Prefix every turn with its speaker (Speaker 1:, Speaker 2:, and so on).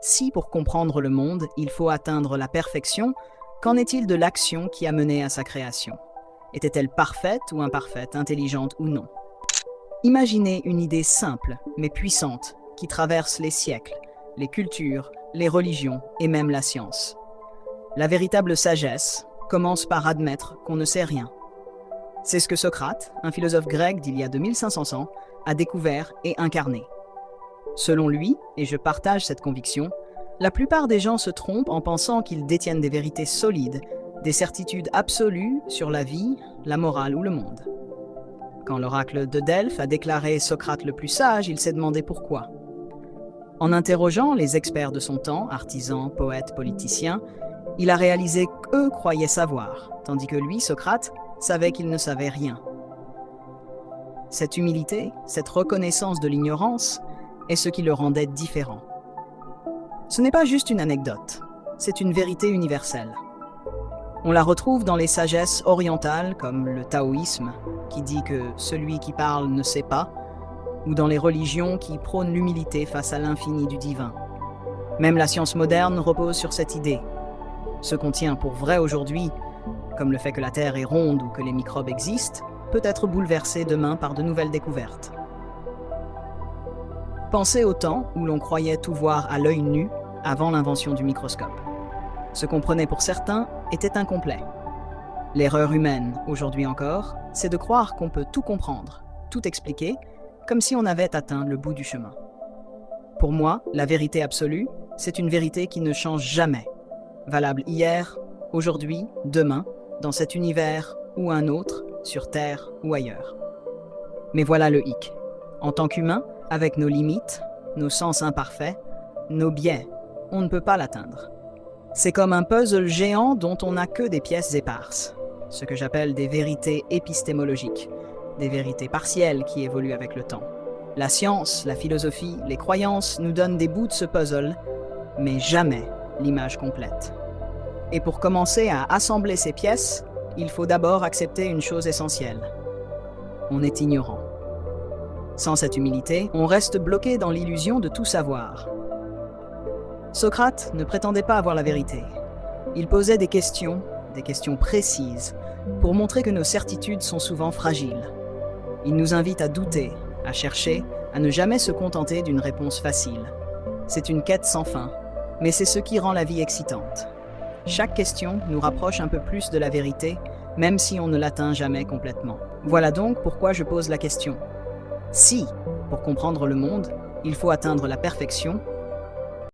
Speaker 1: Si pour comprendre le monde, il faut atteindre la perfection, qu'en est-il de l'action qui a mené à sa création? Était-elle parfaite ou imparfaite, intelligente ou non? Imaginez une idée simple, mais puissante, qui traverse les siècles, les cultures, les religions et même la science. La véritable sagesse commence par admettre qu'on ne sait rien. C'est ce que Socrate, un philosophe grec d'il y a 2500 ans, a découvert et incarné. Selon lui, et je partage cette conviction, la plupart des gens se trompent en pensant qu'ils détiennent des vérités solides, des certitudes absolues sur la vie, la morale ou le monde. Quand l'oracle de Delphes a déclaré Socrate le plus sage, il s'est demandé pourquoi. En interrogeant les experts de son temps, artisans, poètes, politiciens, il a réalisé qu'eux croyaient savoir, tandis que lui, Socrate, savait qu'il ne savait rien. Cette humilité, cette reconnaissance de l'ignorance, est ce qui le rendait différent. Ce n'est pas juste une anecdote, c'est une vérité universelle. On la retrouve dans les sagesses orientales comme le taoïsme, qui dit que celui qui parle ne sait pas, ou dans les religions qui prônent l'humilité face à l'infini du divin. Même la science moderne repose sur cette idée. Ce qu'on tient pour vrai aujourd'hui, comme le fait que la Terre est ronde ou que les microbes existent, peut être bouleversé demain par de nouvelles découvertes. Pensez au temps où l'on croyait tout voir à l'œil nu avant l'invention du microscope. Ce qu'on prenait pour certain était incomplet. L'erreur humaine, aujourd'hui encore, c'est de croire qu'on peut tout comprendre, tout expliquer, comme si on avait atteint le bout du chemin. Pour moi, la vérité absolue, c'est une vérité qui ne change jamais, valable hier, aujourd'hui, demain, dans cet univers ou un autre, sur Terre ou ailleurs. Mais voilà le hic. En tant qu'humain, avec nos limites, nos sens imparfaits, nos biais, on ne peut pas l'atteindre. C'est comme un puzzle géant dont on n'a que des pièces éparses, ce que j'appelle des vérités épistémologiques, des vérités partielles qui évoluent avec le temps. La science, la philosophie, les croyances nous donnent des bouts de ce puzzle, mais jamais l'image complète. Et pour commencer à assembler ces pièces, il faut d'abord accepter une chose essentielle. On est ignorant. Sans cette humilité, on reste bloqué dans l'illusion de tout savoir. Socrate ne prétendait pas avoir la vérité. Il posait des questions précises, pour montrer que nos certitudes sont souvent fragiles. Il nous invite à douter, à chercher, à ne jamais se contenter d'une réponse facile. C'est une quête sans fin, mais c'est ce qui rend la vie excitante. Chaque question nous rapproche un peu plus de la vérité, même si on ne l'atteint jamais complètement. Voilà donc pourquoi je pose la question. Si, pour comprendre le monde, il faut atteindre la perfection,